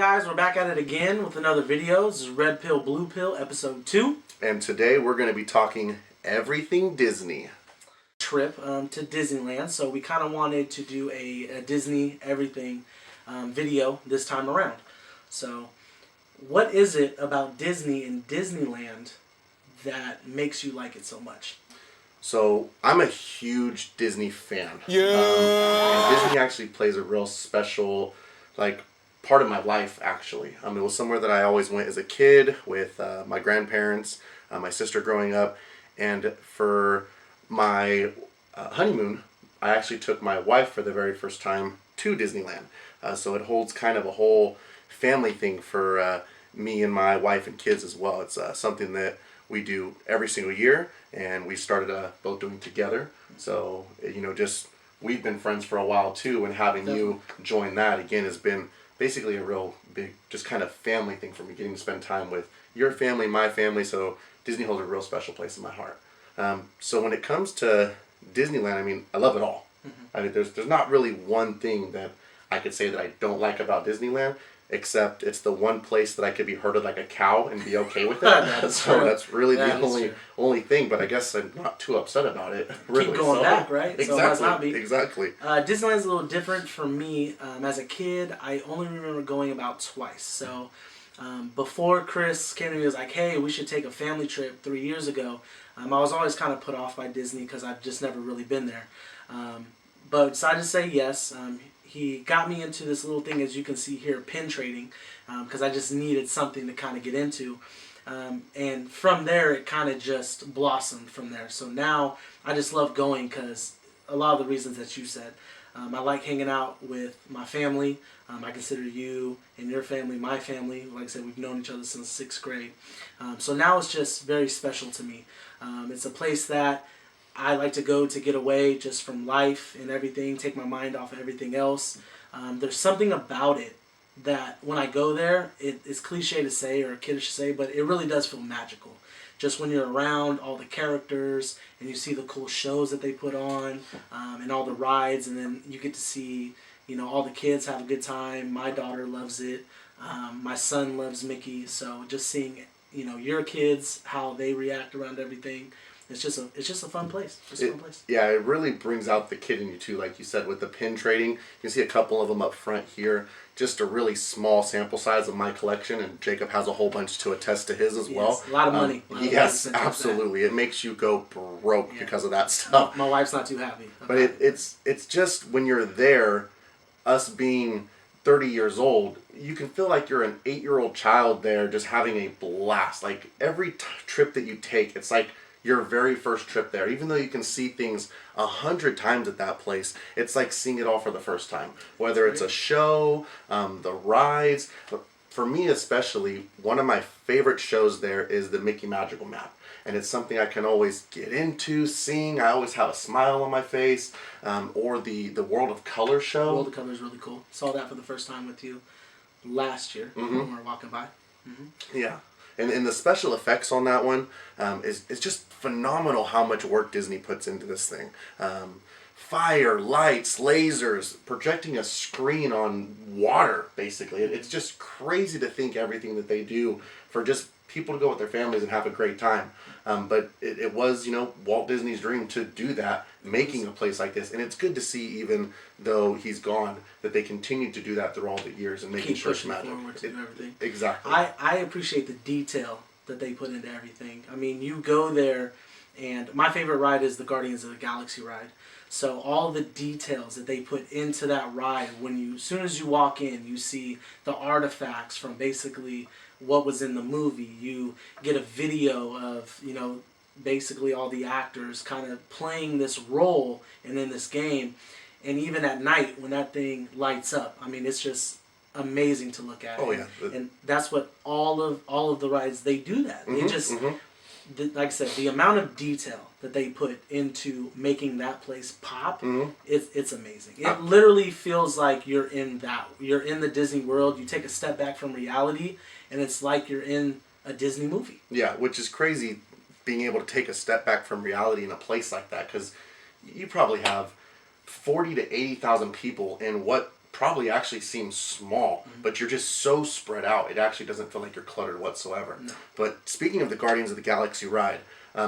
guys? We're back at it again with another video. This is Red Pill, Blue Pill, episode 2. And today we're going to be talking everything Disney. Trip to Disneyland. So we kind of wanted to do a Disney everything video this time around. So what is it about Disney and Disneyland that makes you like it so much? So I'm a huge Disney fan. And Disney actually plays a real special part of my life, actually. It was somewhere that I always went as a kid with my grandparents, my sister growing up, and for my honeymoon, I actually took my wife for the very first time to Disneyland. So it holds kind of a whole family thing for me and my wife and kids as well. It's something that we do every single year, and we started both doing together. So, we've been friends for a while too, and having you join that again has been basically a real big, just kind of family thing for me, getting to spend time with your family, my family. So Disney holds a real special place in my heart. So when it comes to Disneyland, I love it all. Mm-hmm. There's not really one thing that I could say that I don't like about Disneyland, except it's the one place that I could be herded like a cow and be okay with it. So that's really the only thing, but I guess I'm not too upset about it. Really. Keep going back, right? Exactly. So it must not be. Exactly. Disneyland's a little different for me. As a kid, I only remember going about twice. So before Chris came to me and was like, hey, we should take a family trip 3 years ago, I was always kind of put off by Disney because I've just never really been there. But decided to say yes. He got me into this little thing, as you can see here, pin trading, because I just needed something to kind of get into. And from there, it kind of just blossomed from there. So now I just love going because a lot of the reasons that you said. I like hanging out with my family. I consider you and your family my family. Like I said, we've known each other since 6th grade. So now it's just very special to me. It's a place that I like to go to get away just from life and everything, take my mind off of everything else. There's something about it that when I go there, it's cliche to say or kiddish to say, but it really does feel magical. Just when you're around all the characters and you see the cool shows that they put on and all the rides, and then you get to see, all the kids have a good time. My daughter loves it. My son loves Mickey. So just seeing, your kids, how they react around everything. It's just a fun place. Yeah, it really brings out the kid in you too, like you said, with the pin trading. You can see a couple of them up front here. Just a really small sample size of my collection, and Jacob has a whole bunch to attest to his as well. A lot of money. Yes, absolutely. It makes you go broke because of that stuff. My wife's not too happy. But it's just when you're there, us being 30 years old, you can feel like you're an 8-year-old child there just having a blast. Like every trip that you take, it's like your very first trip there. Even though you can see things 100 times at that place, it's like seeing it all for the first time. Whether it's a show, the rides. For me especially, one of my favorite shows there is the Mickey Magical Map. And it's something I can always get into, sing. I always have a smile on my face. Or the World of Color show. World of Color is really cool. Saw that for the first time with you last year when we were walking by. Mm-hmm. Yeah. And the special effects on that one is just phenomenal how much work Disney puts into this thing. Fire, lights, lasers, projecting a screen on water, basically. It's just crazy to think everything that they do for just people to go with their families and have a great time. But it was, Walt Disney's dream to do that, making a place like this. And it's good to see, even though he's gone, that they continue to do that through all the years and making sure it's magic. To do everything. Exactly. I appreciate the detail that they put into everything. You go there, and my favorite ride is the Guardians of the Galaxy ride. So all the details that they put into that ride, as soon as you walk in, you see the artifacts from basically what was in the movie. You get a video of, basically all the actors kind of playing this role and in this game. And even at night when that thing lights up, it's just amazing to look at. Oh yeah. And that's what all of the rides, they do that. They just like I said, the amount of detail that they put into making that place pop, it's amazing. It literally feels like you're in the Disney world. You take a step back from reality, and it's like you're in a Disney movie. Yeah, which is crazy, being able to take a step back from reality in a place like that, because you probably have 40 to 80,000 people in what probably actually seem small, but you're just so spread out. It actually doesn't feel like you're cluttered whatsoever. No. But speaking of the Guardians of the Galaxy ride,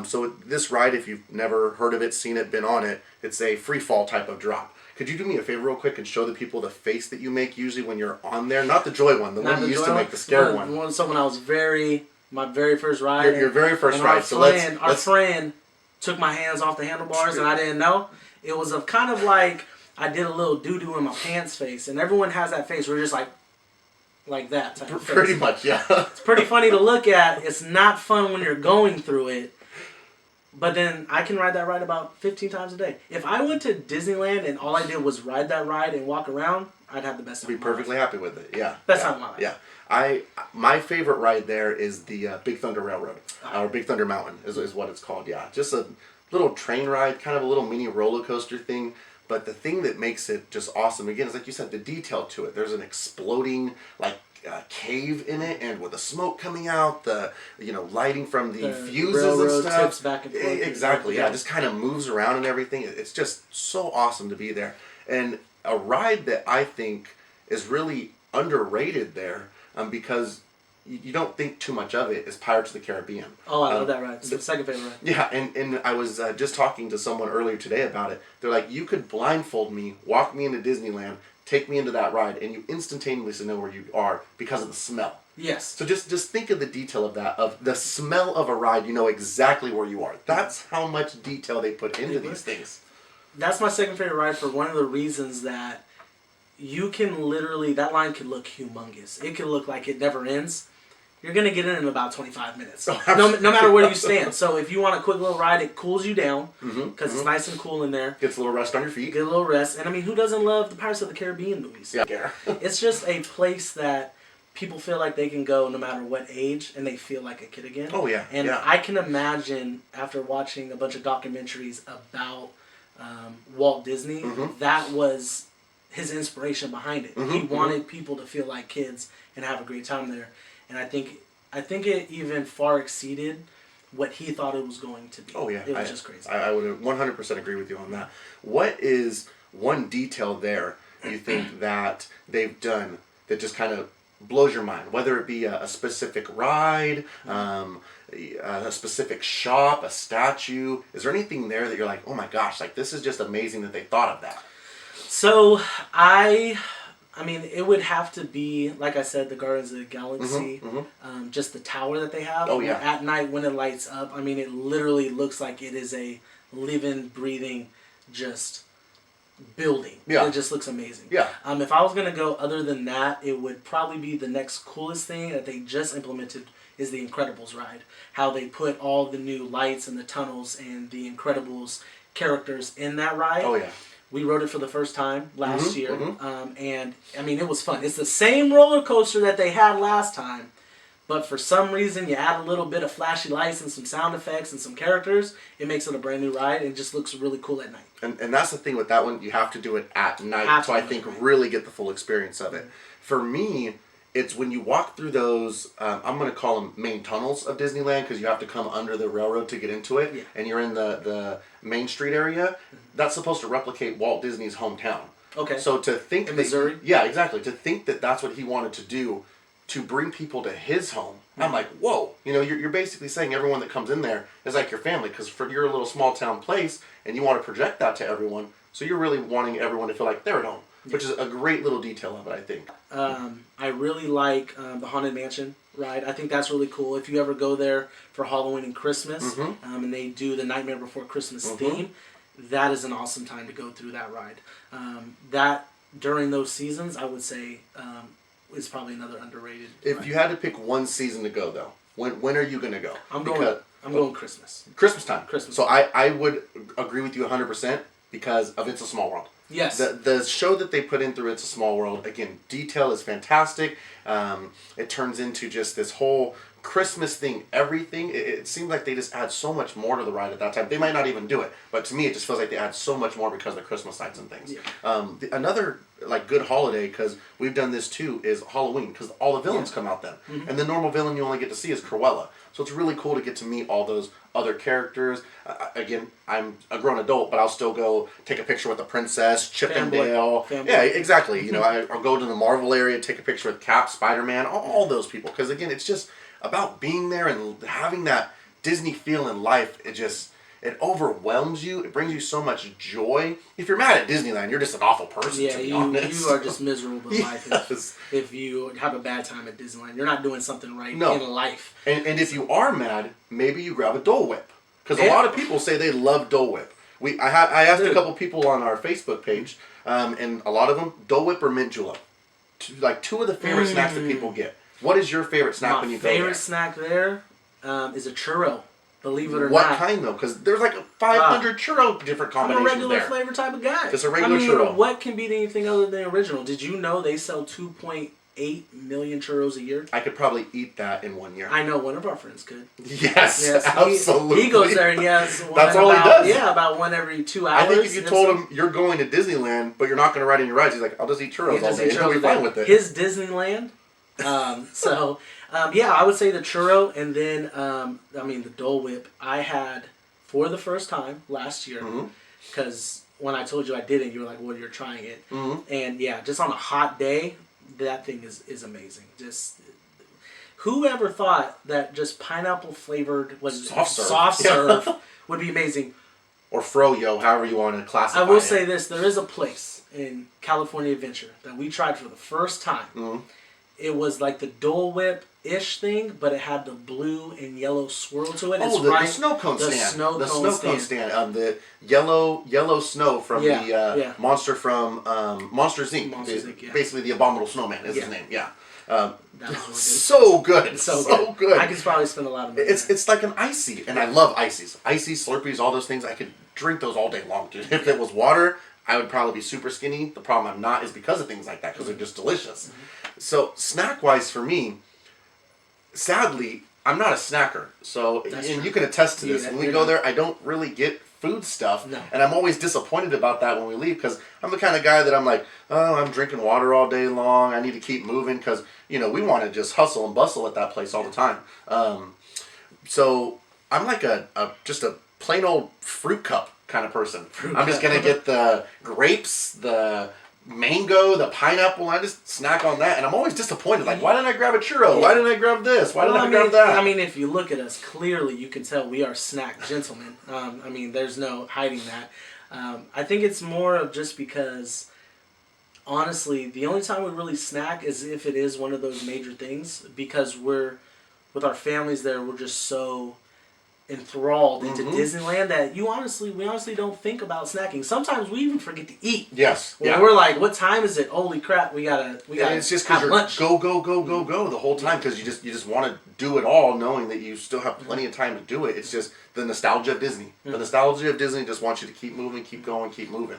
so this ride, if you've never heard of it, seen it, been on it, it's a free fall type of drop. Could you do me a favor real quick and show the people the face that you make usually when you're on there? Not the joy one, the one you used to make, the scary one. So when I was my very first ride. Your very first ride. Our friend took my hands off the handlebars and I didn't know. It was a kind of like I did a little doo-doo in my pants face. And everyone has that face where you're just like that type of face. Pretty much, yeah. It's pretty funny to look at. It's not fun when you're going through it. But then I can ride that ride about 15 times a day. If I went to Disneyland and all I did was ride that ride and walk around, I'd have the best time. Be perfectly happy with it. Yeah. Best time of my life. Yeah. My favorite ride there is the Big Thunder Railroad, or Big Thunder Mountain is what it's called. Yeah. Just a little train ride, kind of a little mini roller coaster thing. But the thing that makes it just awesome, again, is like you said, the detail to it. There's an exploding cave in it, and with the smoke coming out, the lighting from the fuses and stuff. Tips back and forth. Exactly, yeah, just kind of moves around and everything. It's just so awesome to be there. And a ride that I think is really underrated there, because you don't think too much of it, is Pirates of the Caribbean. Oh, I love that ride. It's the second favorite ride. Yeah, and I was just talking to someone earlier today about it. They're like, you could blindfold me, walk me into Disneyland, take me into that ride, and you instantaneously know where you are because of the smell. Yes. So just think of the detail of that, of the smell of a ride. You know exactly where you are. That's how much detail they put into these things. That's my second favorite ride for one of the reasons that you can literally, that line could look humongous. It could look like it never ends. You're going to get in about 25 minutes. No matter where you stand. So if you want a quick little ride, it cools you down because it's nice and cool in there. Gets a little rest on your feet. Get a little rest. And I mean, who doesn't love the Pirates of the Caribbean movies? Yeah. It's just a place that people feel like they can go no matter what age and they feel like a kid again. Oh, yeah. And I can imagine after watching a bunch of documentaries about Walt Disney, that was his inspiration behind it. He wanted people to feel like kids and have a great time there. And I think it even far exceeded what he thought it was going to be. Oh, yeah. It was just crazy. I would 100% agree with you on that. What is one detail there you think that they've done that just kind of blows your mind? Whether it be a specific ride, a specific shop, a statue. Is there anything there that you're like, oh my gosh, like this is just amazing that they thought of that? So I mean, it would have to be, like I said, the Guardians of the Galaxy, just the tower that they have. Oh, yeah. At night when it lights up, I mean, it literally looks like it is a living, breathing, just building. Yeah. It just looks amazing. Yeah. If I was going to go other than that, it would probably be the next coolest thing that they just implemented is the Incredibles ride. How they put all the new lights and the tunnels and the Incredibles characters in that ride. Oh, yeah. We rode it for the first time last year, and I mean, it was fun. It's the same roller coaster that they had last time, but for some reason, you add a little bit of flashy lights and some sound effects and some characters, it makes it a brand new ride, and it just looks really cool at night. And that's the thing with that one, you have to do it at night, so I think really get the full experience of it. For me, it's when you walk through those, I'm going to call them main tunnels of Disneyland because you have to come under the railroad to get into it, and you're in the Main Street area. That's supposed to replicate Walt Disney's hometown. Okay. So to think in Missouri? Yeah, exactly. To think that that's what he wanted to do to bring people to his home. I'm like, whoa. You know, you're basically saying everyone that comes in there is like your family because for your little small town place and you want to project that to everyone. So you're really wanting everyone to feel like they're at home. Which is a great little detail of it, I think. I really like the Haunted Mansion ride. I think that's really cool. If you ever go there for Halloween and Christmas, and they do the Nightmare Before Christmas theme, that is an awesome time to go through that ride. That, during those seasons, I would say is probably another underrated If ride. you had to pick one season to go, though, when are you going to go? I'm going Christmas. Christmas time. Christmas. So I would agree with you 100% because of It's a Small World. Yes. The show that they put in through It's a Small World, again, detail is fantastic. It turns into just this whole Christmas thing, everything. It seems like they just add so much more to the ride at that time. They might not even do it, but to me it just feels like they add so much more because of the Christmas lights and things. Yeah. Another like good holiday, because we've done this too, is Halloween, because all the villains come out then. And the normal villain you only get to see is Cruella. So it's really cool to get to meet all those other characters. Again, I'm a grown adult, but I'll still go take a picture with the princess, Chip and Dale. Yeah, exactly. You know, I'll go to the Marvel area, take a picture with Cap, Spider-Man, all those people. Because again, it's just about being there and having that Disney feel in life. It overwhelms you. It brings you so much joy. If you're mad at Disneyland, you're just an awful person, to be honest. You are just miserable in life if you have a bad time at Disneyland. You're not doing something right in life. And if you are mad, maybe you grab a Dole Whip. Because a lot of people say they love Dole Whip. I asked a couple people on our Facebook page, and a lot of them, Dole Whip or mint julep. Two of the favorite snacks that people get. What is your favorite snack when you go there? My favorite snack there is a churro. Believe it or not. What kind though? Because there's like 500 churro different combinations. I'm a regular flavor type of guy. Just a regular churro. What can beat anything other than original? Did you know they sell 2.8 million churros a year? I could probably eat that in 1 year. I know one of our friends could. Yes, absolutely. He goes there and he has one. That's all he does. Yeah, about one every 2 hours. I think if you told him you're going to Disneyland, but you're not going to ride any rides, he's like, I'll just eat churros all day. He'll be fine with it. His Disneyland. I would say the churro, and then the Dole Whip I had for the first time last year, because when I told you I didn't, you were like, well, you're trying it. And just on a hot day, that thing is amazing. Just whoever thought that just pineapple flavored soft serve would be amazing. Or froyo, however you want to classify it. I will say this, there is a place in California Adventure that we tried for the first time. It was like the Dole Whip-ish thing, but it had the blue and yellow swirl to it. The snow cone stand. The snow cone stand. The yellow snow from the monster from Monsters, Inc. Basically the Abominable Snowman is his name. Yeah. So good. So good. I could probably spend a lot of money. It's like an icy, and I love ices. Ices, Slurpees, all those things. I could drink those all day long, dude. If it was water, I would probably be super skinny. The problem I'm not is because of things like that, because they're just delicious. So snack-wise for me, sadly, I'm not a snacker. So, and you can attest to this. When we go there, I don't really get food stuff. No. And I'm always disappointed about that when we leave, because I'm the kind of guy that I'm like, oh, I'm drinking water all day long. I need to keep moving, because, we want to just hustle and bustle at that place all the time. So I'm like just a plain old fruit cup kind of person. I'm just going to get the grapes, the mango, the pineapple, I just snack on that, and I'm always disappointed. Like, why didn't I grab a churro? Why didn't I grab this? Why didn't I grab that? I mean, if you look at us, clearly you can tell we are snack gentlemen. There's no hiding that. I think it's more of just because, honestly, the only time we really snack is if it is one of those major things, because with our families there, we're just so enthralled into Disneyland that we honestly don't think about snacking. Sometimes we even forget to eat. Yes. We're like, what time is it? Holy crap, we gotta and it's just because you're lunch. Go the whole time, because you just want to do it all, knowing that you still have plenty of time to do it. It's just the nostalgia of Disney. The nostalgia of Disney just wants you to keep moving, keep going, keep moving.